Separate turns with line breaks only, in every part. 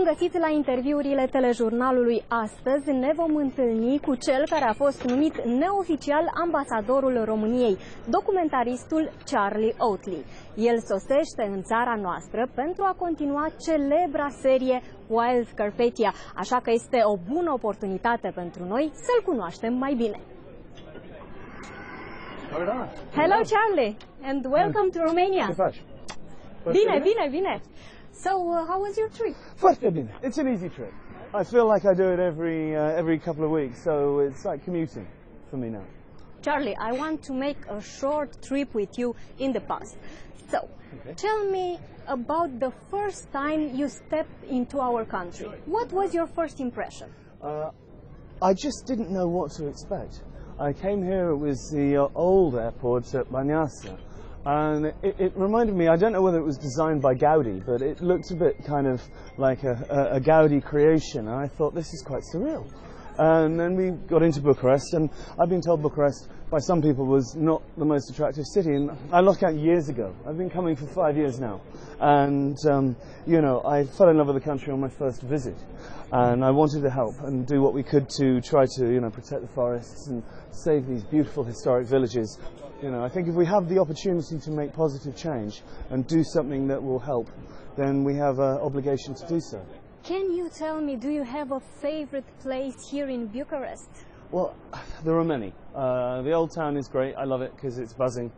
Bun găsit la interviurile Telejurnalului. Astăzi ne vom întâlni cu cel care a fost numit neoficial ambasadorul României, documentaristul Ottley. El sosește în țara noastră pentru a continua celebra serie Wild Carpathia, așa că este o bună oportunitate pentru noi să-l cunoaștem mai bine. Hello Charlie, and welcome to Romania. Bine, bine, bine. So, how was your trip?
Foarte bine. It's an easy trip. I feel like I do it every couple of weeks, so it's like commuting for me now.
Charlie, I want to make a short trip with you in the past. So, tell me about the first time you stepped into our country. What was your first impression?
I just didn't know what to expect. I came here, it was the old airport at Băneasa. And it reminded me, I don't know whether it was designed by Gaudi, but it looked a bit kind of like a Gaudi creation, and I thought, this is quite surreal. And then we got into Bucharest, and I've been told Bucharest, by some people, was not the most attractive city, and I lost count years ago. I've been coming for 5 years now, and you know, I fell in love with the country on my first visit, and I wanted to help and do what we could to try to, you know, protect the forests and save these beautiful historic villages. You know, I think if we have the opportunity to make positive change and do something that will help, then we have an obligation to do so.
Can you tell me, do you have a favorite place here in Bucharest?
Well, there are many. The old town is great. I love it because it's buzzing,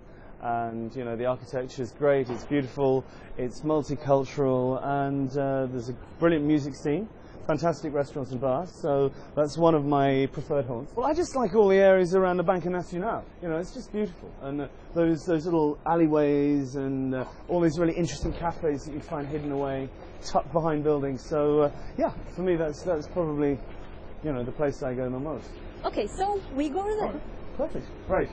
and you know, the architecture is great. It's beautiful. It's multicultural, and there's a brilliant music scene. Fantastic restaurants and bars, so that's one of my preferred haunts. Well, I just like all the areas around the Banca Națională. You know, it's just beautiful, and those little alleyways and all these really interesting cafes that you find hidden away, tucked behind buildings. So yeah, for me that's probably, you know, the place I go the most.
Okay, so we go there.
Okay, perfect, right.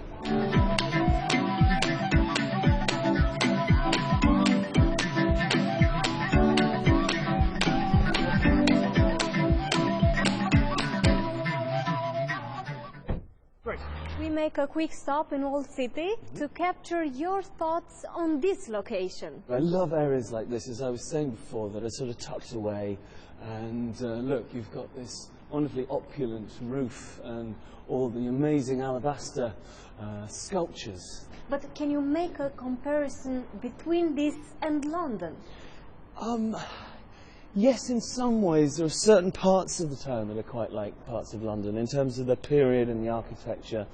We make a quick stop in Old City to capture your thoughts on this location.
I love areas like this, as I was saying before, that are sort of tucked away, and look, you've got this wonderfully opulent roof and all the amazing alabaster sculptures.
But can you make a comparison between this and London?
Yes, in some ways there are certain parts of the town that are quite like parts of London in terms of the period and the architecture.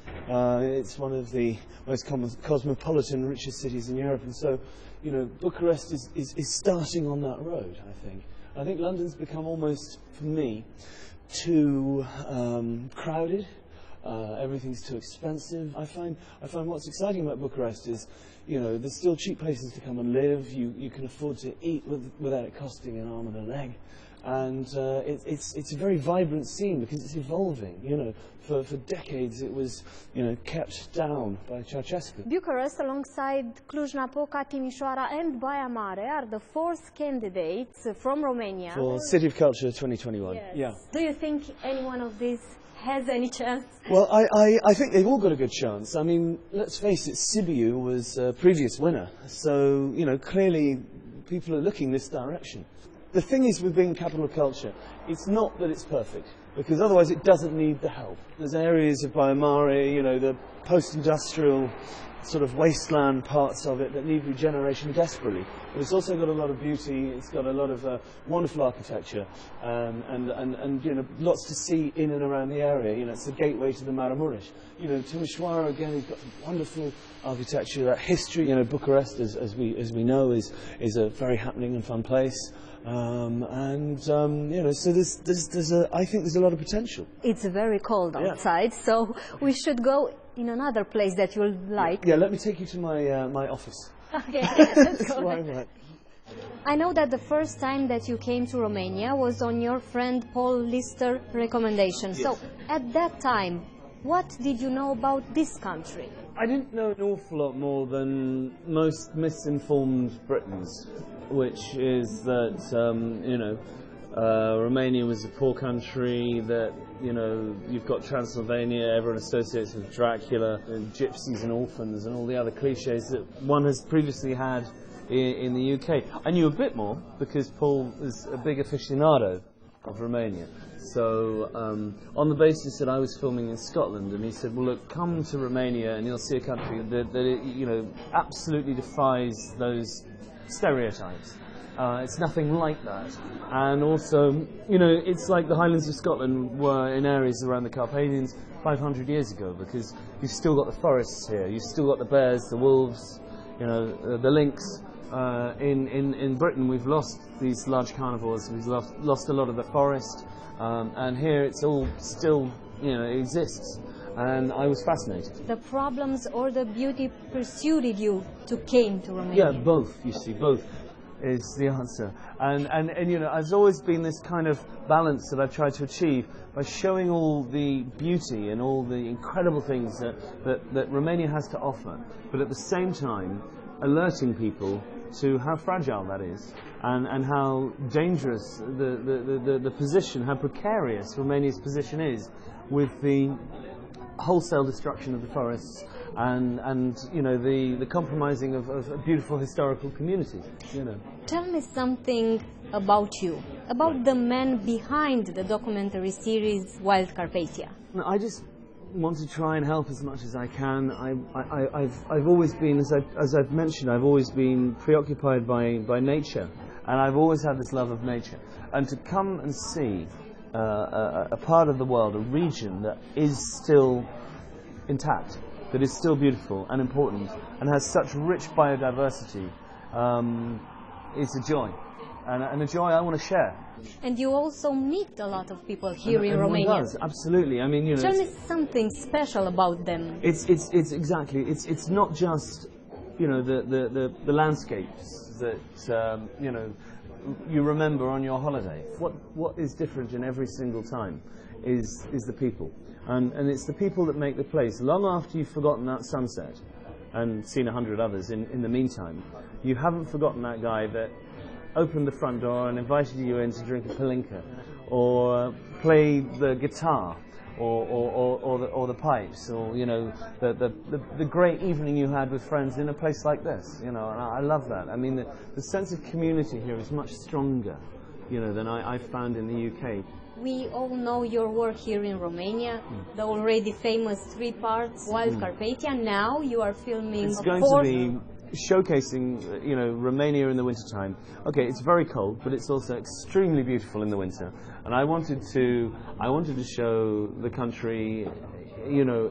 It's one of the most cosmopolitan, richest cities in Europe, and so, you know, Bucharest is starting on that road, I think. I think London's become almost, for me, too crowded. Everything's too expensive. I find what's exciting about Bucharest is, you know, there's still cheap places to come and live. You can afford to eat without it costing an arm and a leg, and it's a very vibrant scene because it's evolving. You know, for decades it was, you know, kept down by Ceausescu.
Bucharest, alongside Cluj-Napoca, Timișoara, and Baia Mare, are the fourth candidates from Romania
for City of Culture 2021.
Yes.
Yeah.
Do you think any one of these has any chance?
Well, I think they've all got a good chance. I mean, let's face it, Sibiu was a previous winner, so, you know, clearly people are looking this direction. The thing is with being capital of culture, it's not that it's perfect, because otherwise it doesn't need the help. There's areas of Baia Mare, you know, the post-industrial sort of wasteland parts of it that need regeneration desperately. But it's also got a lot of beauty, it's got a lot of wonderful architecture, and you know, lots to see in and around the area. You know, it's the gateway to the Maramureș. You know, Timișoara, again, has got wonderful architecture, that history. You know, Bucharest, as we know, is a very happening and fun place. You know, so I think there's a lot of potential.
It's very cold outside, yeah. So we should go in another place that you'll like.
Yeah, let me take you to my office.
Okay, let's go.
Right.
I know that the first time that you came to Romania was on your friend Paul Lister's recommendation. Yes. So, at that time, what did you know about this country?
I didn't know an awful lot more than most misinformed Britons, which is that, you know, Romania was a poor country, that, you know, you've got Transylvania, everyone associates with Dracula, and gypsies and orphans and all the other cliches that one has previously had in the UK. I knew a bit more because Paul is a big aficionado of Romania. So on the basis that I was filming in Scotland, and he said, well look, come to Romania and you'll see a country that you know, absolutely defies those stereotypes. It's nothing like that. And also, you know, it's like the Highlands of Scotland were in areas around the Carpathians 500 years ago, because you've still got the forests here, you've still got the bears, the wolves, you know, the lynx. In Britain we've lost these large carnivores, we've lost a lot of the forest, and here it's all still, you know, it exists. And I was fascinated.
The problems or the beauty persuaded you to came to Romania?
Yeah, both, you see, both is the answer. And you know, there's always been this kind of balance that I've tried to achieve by showing all the beauty and all the incredible things that Romania has to offer, but at the same time alerting people to how fragile that is, and how dangerous the position, how precarious Romania's position is with the wholesale destruction of the forests and you know, the compromising of beautiful historical communities, you know.
Tell me something about you, about the man behind the documentary series Wild Carpathia.
I just want to try and help as much as I can. I've always been, as I've mentioned, I've always been preoccupied by nature, and I've always had this love of nature. And to come and see a part of the world, a region that is still intact, that is still beautiful and important, and has such rich biodiversity, it's a joy, and a joy I want to share.
And you also meet a lot of people here in Romania.
Does, absolutely. I mean, you know,
tell me something special about them.
It's exactly. It's not just, you know, the landscapes that you know, you remember on your holiday. What is different in every single time is the people, and it's the people that make the place. Long after you've forgotten that sunset and seen 100 others in the meantime, you haven't forgotten that guy that opened the front door and invited you in to drink a palinka, or play the guitar, or the pipes, or you know, the great evening you had with friends in a place like this. You know, and I love that. I mean, the sense of community here is much stronger, you know, than I've found in the UK.
We all know your work here in Romania, the already famous 3 parts Wild Carpathia. Now you are filming.
It's going to be showcasing, you know, Romania in the wintertime. Okay, it's very cold, but it's also extremely beautiful in the winter. And I wanted to show the country, you know,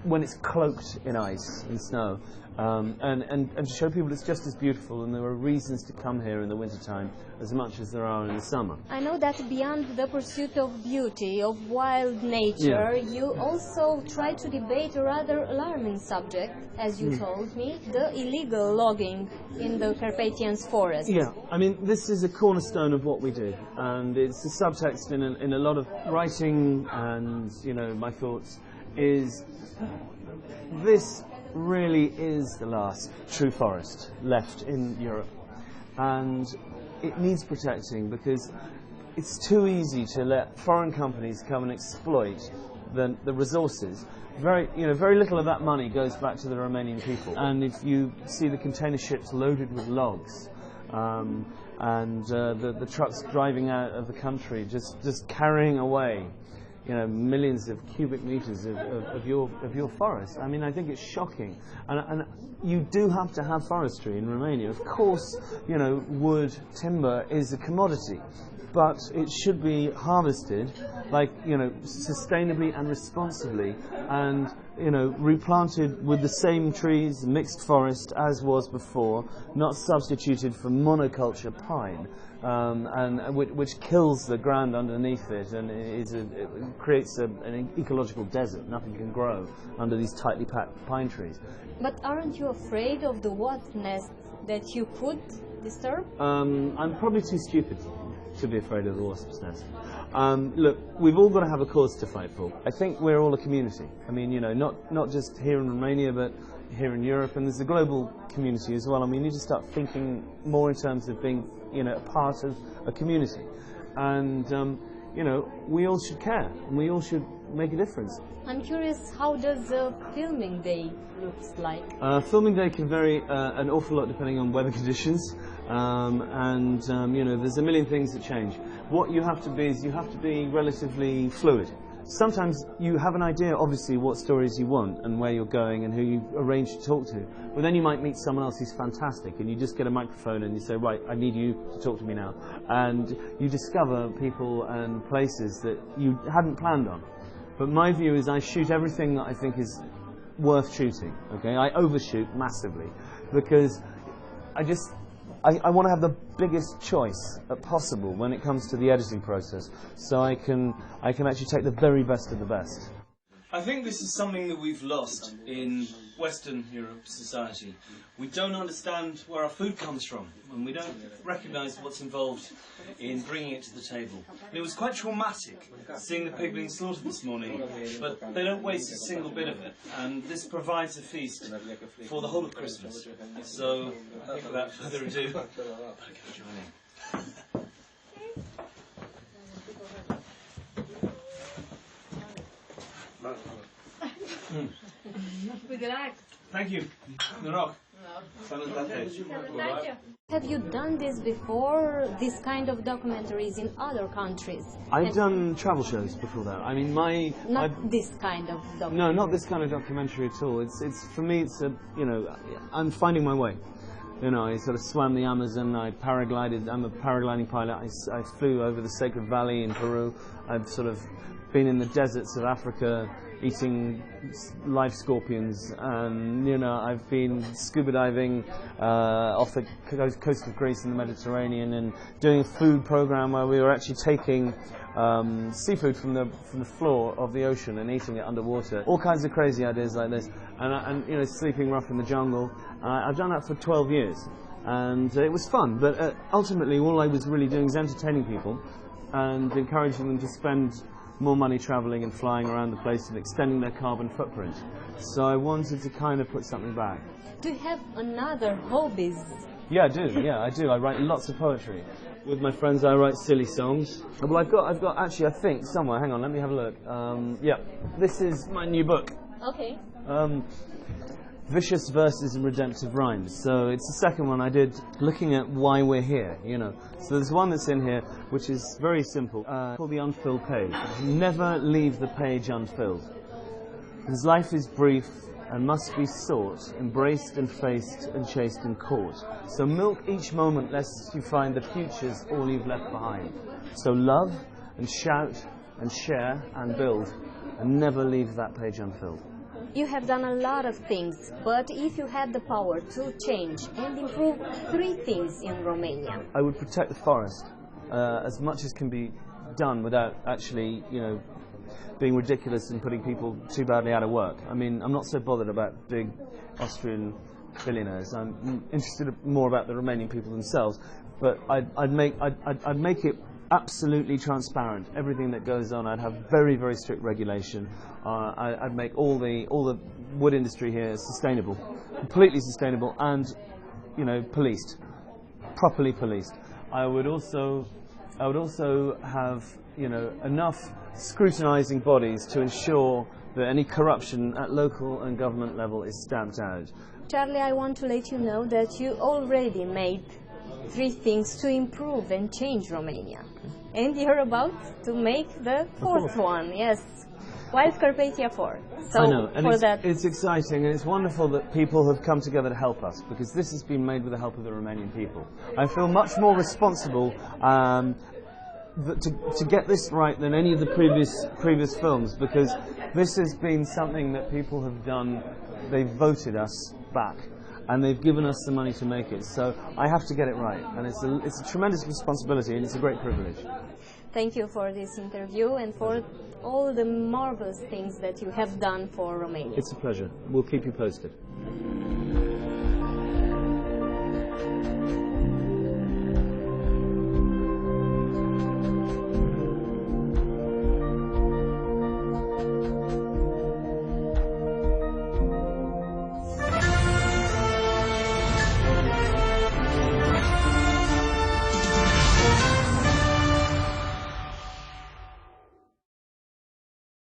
when it's cloaked in ice and snow, and to show people it's just as beautiful, and there are reasons to come here in the wintertime as much as there are in the summer.
I know that beyond the pursuit of beauty, of wild nature, you also try to debate a rather alarming subject, as you told me, the illegal logging in the Carpathian forest.
Yeah, I mean, this is a cornerstone of what we do, and it's the subtext in a lot of writing, and, you know, my thoughts is this really is the last true forest left in Europe, and it needs protecting because it's too easy to let foreign companies come and exploit the resources. Very little of that money goes back to the Romanian people. And if you see the container ships loaded with logs, and the trucks driving out of the country, just carrying away, you know, millions of cubic meters of your forest. I mean, I think it's shocking, and you do have to have forestry in Romania. Of course, you know, wood, timber is a commodity, but it should be harvested, like, you know, sustainably and responsibly, and, you know, replanted with the same trees, mixed forest as was before, not substituted for monoculture pine. And which kills the ground underneath it, and it creates an ecological desert. Nothing can grow under these tightly packed pine trees.
But aren't you afraid of the wasp nest that you could disturb?
I'm probably too stupid to be afraid of the wasp's nest. Look, we've all got to have a cause to fight for. I think we're all a community. I mean, you know, not just here in Romania, but here in Europe, and there's a global community as well, and we need to start thinking more in terms of being, you know, a part of a community. And you know, we all should care and we all should make a difference.
I'm curious, how does a filming day looks like?
Filming day can vary an awful lot depending on weather conditions, you know, there's a million things that change. What you have to be is you have to be relatively fluid. Sometimes you have an idea, obviously, what stories you want and where you're going and who you arrange to talk to, but then you might meet someone else who's fantastic and you just get a microphone and you say, right, I need you to talk to me now. And you discover people and places that you hadn't planned on. But my view is I shoot everything that I think is worth shooting, okay? I overshoot massively because I want to have the biggest choice possible when it comes to the editing process, so I can actually take the very best of the best.
I think this is something that we've lost in Western Europe society. We don't understand where our food comes from, and we don't recognise what's involved in bringing it to the table. And it was quite traumatic seeing the pig being slaughtered this morning, but they don't waste a single bit of it, and this provides a feast for the whole of Christmas. So, without further ado, I better go join in. Thank you. The rock.
Have you done this before, this kind of documentaries in other countries?
I've done travel shows before that. I mean,
this kind of documentary?
No, not this kind of documentary at all. It's for me, it's you know, I'm finding my way. You know, I sort of swam the Amazon, I paraglided, I'm a paragliding pilot, I flew over the Sacred Valley in Peru, I've sort of been in the deserts of Africa eating live scorpions, and you know, I've been scuba diving off the coast of Greece in the Mediterranean and doing a food program where we were actually taking seafood from the floor of the ocean and eating it underwater. All kinds of crazy ideas like this, and you know, sleeping rough in the jungle. I've done that for 12 years, and it was fun. But ultimately, all I was really doing is entertaining people and encouraging them to spend more money travelling and flying around the place and extending their carbon footprint. So I wanted to kind of put something back.
Do you have another hobbies?
Yeah, I do. Yeah, I do. I write lots of poetry. With my friends, I write silly songs. Well, I've got actually, I think somewhere. Hang on, let me have a look. Yeah, this is my new book.
Okay.
Vicious Verses and Redemptive Rhymes. So it's the second one I did, looking at why we're here, you know. So there's one that's in here which is very simple, called The Unfilled Page. Never leave the page unfilled. Because life is brief and must be sought, embraced and faced and chased and caught. So milk each moment lest you find the future's all you've left behind. So love and shout and share and build, and never leave that page unfilled.
You have done a lot of things, but if you had the power to change and improve 3 things in Romania?
I would protect the forest as much as can be done without actually, you know, being ridiculous and putting people too badly out of work. I mean, I'm not so bothered about big Austrian billionaires. I'm interested more about the Romanian people themselves. But I'd make it absolutely transparent. Everything that goes on, I'd have very, very strict regulation. I'd make all the wood industry here sustainable, completely sustainable, and, you know, policed, properly policed. I would also have, you know, enough scrutinising bodies to ensure that any corruption at local and government level is stamped out.
Charlie, I want to let you know that you already made 3 things to improve and change Romania. And you're about to make the 4th one, yes. Wild Carpathia 4. So
I know, and it's exciting, and it's wonderful that people have come together to help us, because this has been made with the help of the Romanian people. I feel much more responsible to get this right than any of the previous films, because this has been something that people have done. They've voted us back, and they've given us the money to make it. So I have to get it right, and it's a tremendous responsibility, and it's a great privilege.
Thank you for this interview and for all the marvelous things that you have done for Romania.
It's a pleasure. We'll keep you posted.